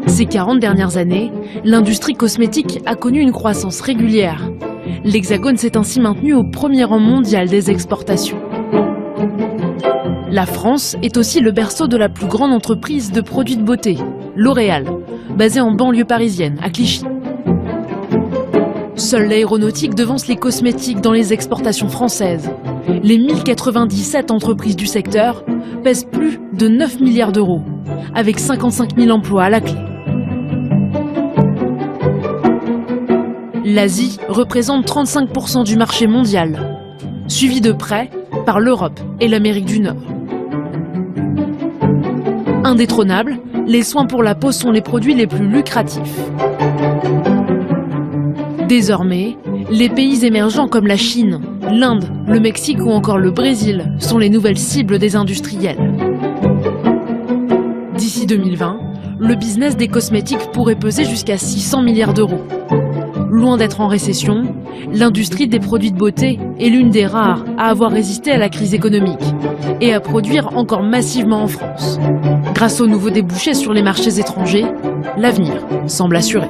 Ces 40 dernières années, l'industrie cosmétique a connu une croissance régulière. L'Hexagone s'est ainsi maintenu au premier rang mondial des exportations. La France est aussi le berceau de la plus grande entreprise de produits de beauté, L'Oréal, basée en banlieue parisienne, à Clichy. Seule l'aéronautique devance les cosmétiques dans les exportations françaises. Les 1097 entreprises du secteur pèsent plus de 9 milliards d'euros, avec 55 000 emplois à la clé. L'Asie représente 35% du marché mondial, suivi de près par l'Europe et l'Amérique du Nord. Indétrônables, les soins pour la peau sont les produits les plus lucratifs. Désormais, les pays émergents comme la Chine, l'Inde, le Mexique ou encore le Brésil sont les nouvelles cibles des industriels. D'ici 2020, le business des cosmétiques pourrait peser jusqu'à 600 milliards d'euros. Loin d'être en récession, l'industrie des produits de beauté est l'une des rares à avoir résisté à la crise économique et à produire encore massivement en France. Grâce aux nouveaux débouchés sur les marchés étrangers, l'avenir semble assuré.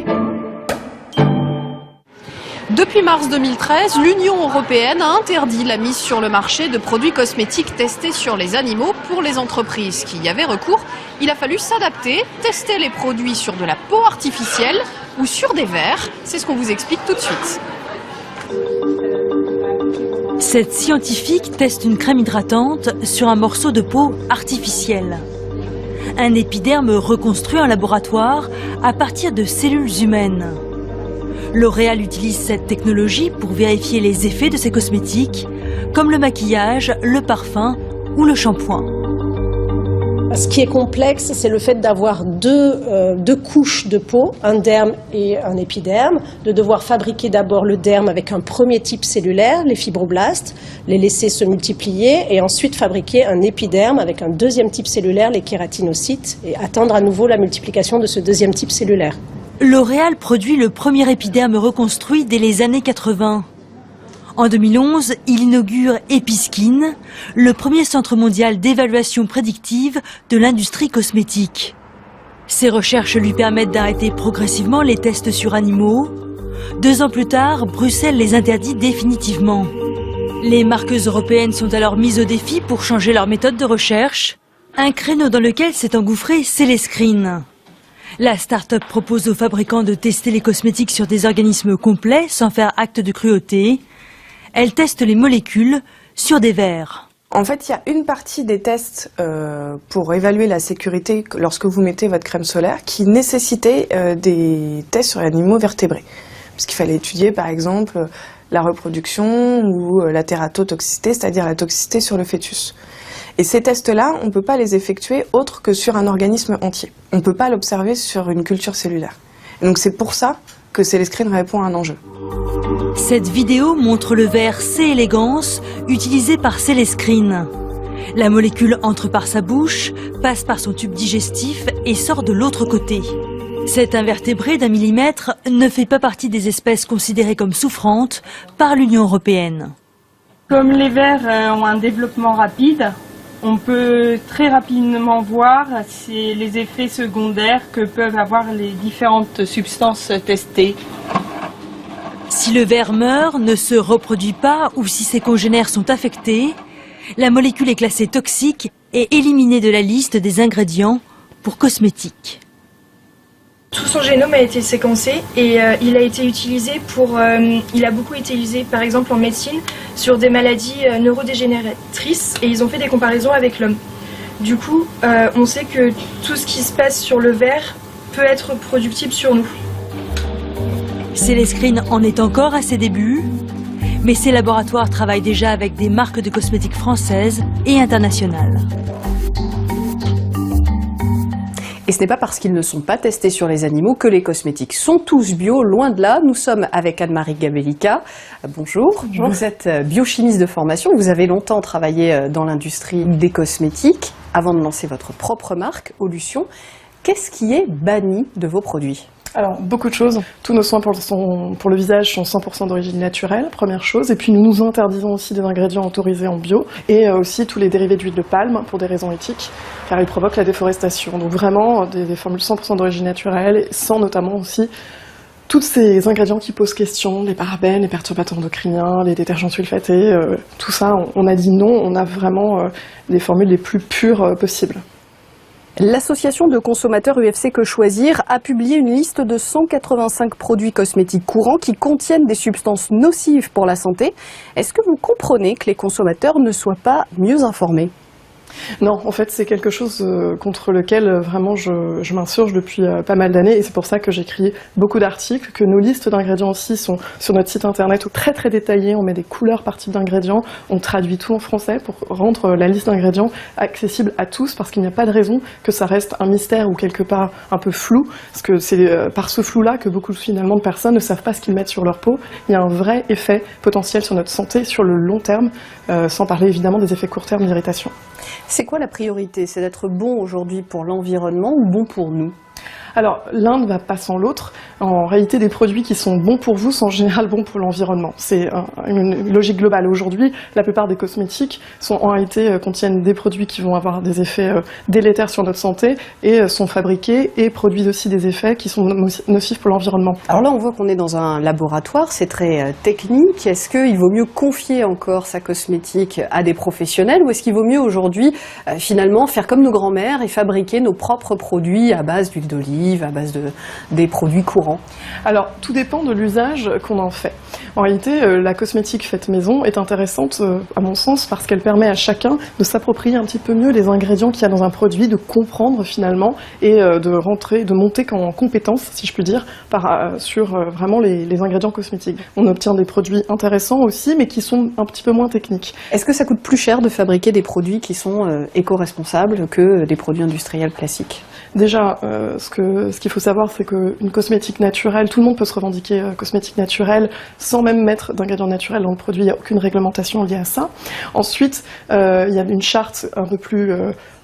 Depuis mars 2013, l'Union européenne a interdit la mise sur le marché de produits cosmétiques testés sur les animaux pour les entreprises qui y avaient recours. Il a fallu s'adapter, tester les produits sur de la peau artificielle ou sur des vers. C'est ce qu'on vous explique tout de suite. Cette scientifique teste une crème hydratante sur un morceau de peau artificielle. Un épiderme reconstruit en laboratoire à partir de cellules humaines. L'Oréal utilise cette technologie pour vérifier les effets de ses cosmétiques, comme le maquillage, le parfum ou le shampoing. Ce qui est complexe, c'est le fait d'avoir deux couches de peau, un derme et un épiderme, de devoir fabriquer d'abord le derme avec un premier type cellulaire, les fibroblastes, les laisser se multiplier et ensuite fabriquer un épiderme avec un deuxième type cellulaire, les kératinocytes, et attendre à nouveau la multiplication de ce deuxième type cellulaire. L'Oréal produit le premier épiderme reconstruit dès les années 80. En 2011, il inaugure Episkin, le premier centre mondial d'évaluation prédictive de l'industrie cosmétique. Ces recherches lui permettent d'arrêter progressivement les tests sur animaux. 2 ans plus tard, Bruxelles les interdit définitivement. Les marques européennes sont alors mises au défi pour changer leur méthode de recherche. Un créneau dans lequel s'est engouffré Célescrine. La start-up propose aux fabricants de tester les cosmétiques sur des organismes complets sans faire acte de cruauté. Elle teste les molécules sur des vers. En fait, il y a une partie des tests pour évaluer la sécurité lorsque vous mettez votre crème solaire qui nécessitait des tests sur les animaux vertébrés. puisqu'il fallait étudier par exemple la reproduction ou la tératotoxicité, c'est-à-dire la toxicité sur le fœtus. Et ces tests-là, on ne peut pas les effectuer autre que sur un organisme entier. On ne peut pas l'observer sur une culture cellulaire. Et donc c'est pour ça que Célescrine répond à un enjeu. Cette vidéo montre le ver C. elegans utilisé par Célescrine. La molécule entre par sa bouche, passe par son tube digestif et sort de l'autre côté. Cet invertébré d'1 millimètre ne fait pas partie des espèces considérées comme souffrantes par l'Union européenne. Comme les vers ont un développement rapide, on peut très rapidement voir les effets secondaires que peuvent avoir les différentes substances testées. Si le ver meurt, ne se reproduit pas ou si ses congénères sont affectés, la molécule est classée toxique et éliminée de la liste des ingrédients pour cosmétiques. Tout son génome a été séquencé et il a été utilisé il a beaucoup été utilisé par exemple en médecine sur des maladies neurodégénératrices et ils ont fait des comparaisons avec l'homme. Du coup, on sait que tout ce qui se passe sur le ver peut être productible sur nous. Célescrine en est encore à ses débuts, mais ses laboratoires travaillent déjà avec des marques de cosmétiques françaises et internationales. Et ce n'est pas parce qu'ils ne sont pas testés sur les animaux que les cosmétiques sont tous bio, loin de là. Nous sommes avec Anne-Marie Gabellica. Bonjour. Bonjour. Vous êtes biochimiste de formation, vous avez longtemps travaillé dans l'industrie des cosmétiques avant de lancer votre propre marque, Olution. Qu'est-ce qui est banni de vos produits ? Alors, beaucoup de choses. Tous nos soins pour le visage sont 100% d'origine naturelle, première chose. Et puis, nous nous interdisons aussi des ingrédients autorisés en bio et aussi tous les dérivés d'huile de palme pour des raisons éthiques, car ils provoquent la déforestation. Donc vraiment, des formules 100% d'origine naturelle, sans notamment aussi tous ces ingrédients qui posent question, les parabènes, les perturbateurs endocriniens, les détergents sulfatés, tout ça, on a dit non, on a vraiment les formules les plus pures possibles. L'association de consommateurs UFC Que Choisir a publié une liste de 185 produits cosmétiques courants qui contiennent des substances nocives pour la santé. Est-ce que vous comprenez que les consommateurs ne soient pas mieux informés ? Non, en fait, c'est quelque chose contre lequel vraiment je m'insurge depuis pas mal d'années et c'est pour ça que j'écris beaucoup d'articles, que nos listes d'ingrédients aussi sont sur notre site internet très très détaillées, on met des couleurs par type d'ingrédients, on traduit tout en français pour rendre la liste d'ingrédients accessible à tous parce qu'il n'y a pas de raison que ça reste un mystère ou quelque part un peu flou, parce que c'est par ce flou-là que beaucoup finalement de personnes ne savent pas ce qu'ils mettent sur leur peau. Il y a un vrai effet potentiel sur notre santé sur le long terme, sans parler évidemment des effets court terme d'irritation. C'est quoi la priorité? C'est d'être bon aujourd'hui pour l'environnement ou bon pour nous? Alors, l'un ne va pas sans l'autre. En réalité, des produits qui sont bons pour vous sont en général bons pour l'environnement. C'est une logique globale. Aujourd'hui, la plupart des cosmétiques en réalité contiennent des produits qui vont avoir des effets délétères sur notre santé et sont fabriqués et produisent aussi des effets qui sont nocifs pour l'environnement. Alors là, on voit qu'on est dans un laboratoire, c'est très technique. Est-ce qu'il vaut mieux confier encore sa cosmétique à des professionnels ou est-ce qu'il vaut mieux aujourd'hui finalement faire comme nos grands-mères et fabriquer nos propres produits à base d'huile d'olive, à base des produits courants? Alors, tout dépend de l'usage qu'on en fait. En réalité, la cosmétique faite maison est intéressante, à mon sens, parce qu'elle permet à chacun de s'approprier un petit peu mieux les ingrédients qu'il y a dans un produit, de comprendre finalement et de monter en compétence, si je puis dire, sur vraiment les ingrédients cosmétiques. On obtient des produits intéressants aussi, mais qui sont un petit peu moins techniques. Est-ce que ça coûte plus cher de fabriquer des produits qui sont éco-responsables que des produits industriels classiques? Déjà, ce qu'il faut savoir, c'est qu'une cosmétique naturelle, tout le monde peut se revendiquer cosmétique naturelle sans même mettre d'ingrédients naturels dans le produit, il n'y a aucune réglementation liée à ça. Ensuite, il y a une charte un peu plus,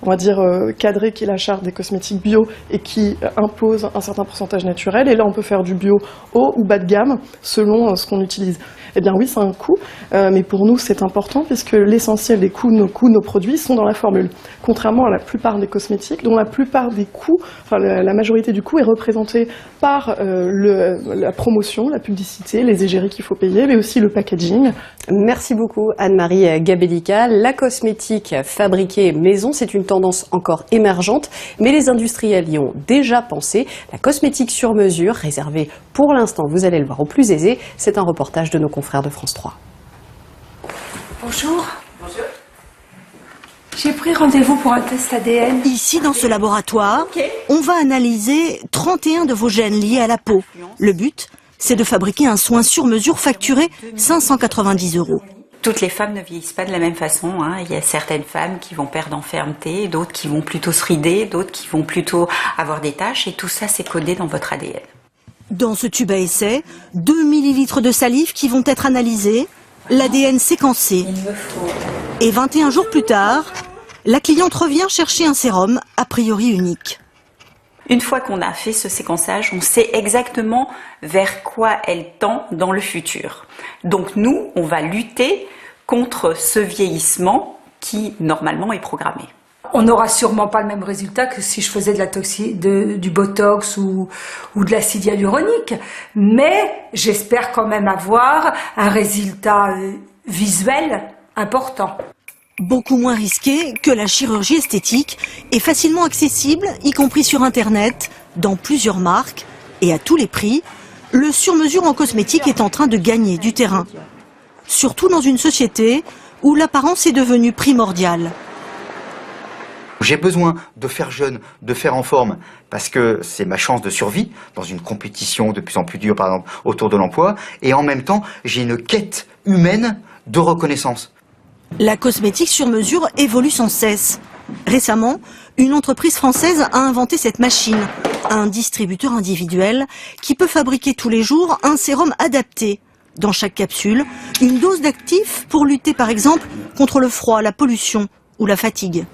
on va dire, cadrée qui est la charte des cosmétiques bio et qui impose un certain pourcentage naturel. Et là, on peut faire du bio haut ou bas de gamme selon ce qu'on utilise. Eh bien oui, c'est un coût, mais pour nous, c'est important puisque l'essentiel des coûts de nos produits sont dans la formule. Contrairement à la plupart des cosmétiques, dont la plupart des coûts, enfin la majorité du coût est représentée par la promotion, la publicité, les égéries qu'il faut payer, mais aussi le packaging. Merci beaucoup Anne-Marie Gabellica. La cosmétique fabriquée maison, c'est une tendance encore émergente, mais les industriels y ont déjà pensé. La cosmétique sur mesure, réservée pour l'instant, vous allez le voir au plus aisé, c'est un reportage de nos confrères de France 3. Bonjour. Bonjour. J'ai pris rendez-vous pour un test ADN. Ici, dans ce laboratoire, on va analyser 31 de vos gènes liés à la peau. Le but, c'est de fabriquer un soin sur mesure facturé 590 €. Toutes les femmes ne vieillissent pas de la même façon. Il y a certaines femmes qui vont perdre en fermeté, d'autres qui vont plutôt se rider, d'autres qui vont plutôt avoir des taches, et tout ça c'est codé dans votre ADN. Dans ce tube à essai, 2 millilitres de salive qui vont être analysés, l'ADN séquencé. Et 21 jours plus tard, la cliente revient chercher un sérum a priori unique. Une fois qu'on a fait ce séquençage, on sait exactement vers quoi elle tend dans le futur. Donc nous, on va lutter contre ce vieillissement qui, normalement, est programmé. On n'aura sûrement pas le même résultat que si je faisais du botox ou de l'acide hyaluronique, mais j'espère quand même avoir un résultat visuel important. Beaucoup moins risqué que la chirurgie esthétique et facilement accessible, y compris sur Internet, dans plusieurs marques et à tous les prix. Le sur-mesure en cosmétique est en train de gagner du terrain. Surtout dans une société où l'apparence est devenue primordiale. J'ai besoin de faire jeune, de faire en forme, parce que c'est ma chance de survie dans une compétition de plus en plus dure, par exemple, autour de l'emploi. Et en même temps, j'ai une quête humaine de reconnaissance. La cosmétique sur mesure évolue sans cesse. Récemment, une entreprise française a inventé cette machine, un distributeur individuel qui peut fabriquer tous les jours un sérum adapté. Dans chaque capsule, une dose d'actif pour lutter par exemple contre le froid, la pollution ou la fatigue.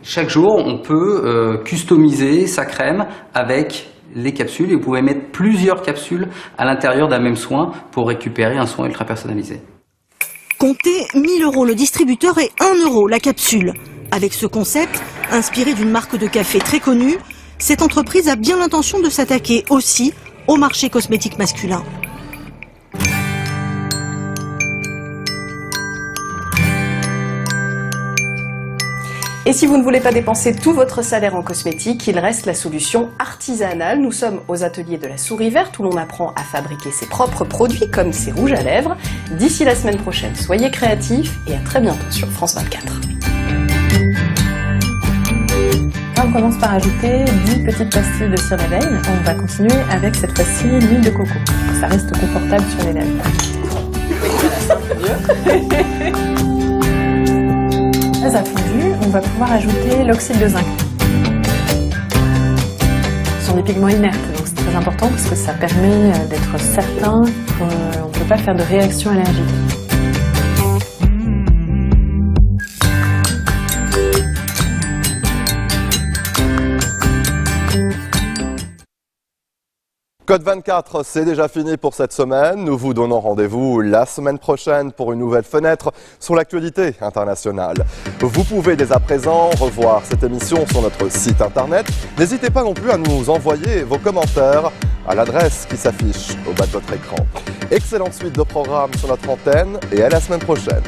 Chaque jour, on peut customiser sa crème avec les capsules et vous pouvez mettre plusieurs capsules à l'intérieur d'un même soin pour récupérer un soin ultra personnalisé. Comptez 1 000 € le distributeur et 1 € la capsule. Avec ce concept, inspiré d'une marque de café très connue, cette entreprise a bien l'intention de s'attaquer aussi au marché cosmétique masculin. Et si vous ne voulez pas dépenser tout votre salaire en cosmétique, il reste la solution artisanale. Nous sommes aux ateliers de la Souris Verte où l'on apprend à fabriquer ses propres produits comme ses rouges à lèvres. D'ici la semaine prochaine, soyez créatifs et à très bientôt sur France 24. On commence par ajouter 10 petites pastilles de cire d'abeille. On va continuer avec cette fois-ci l'huile de coco. Ça reste confortable sur les lèvres. Oui, voilà, c'est un peu mieux. Très a fondu, on va pouvoir ajouter l'oxyde de zinc. Ce sont des pigments inertes, donc c'est très important parce que ça permet d'être certain qu'on ne peut pas faire de réaction allergique. Code 24, c'est déjà fini pour cette semaine. Nous vous donnons rendez-vous la semaine prochaine pour une nouvelle fenêtre sur l'actualité internationale. Vous pouvez dès à présent revoir cette émission sur notre site internet. N'hésitez pas non plus à nous envoyer vos commentaires à l'adresse qui s'affiche au bas de votre écran. Excellente suite de programmes sur notre antenne et à la semaine prochaine.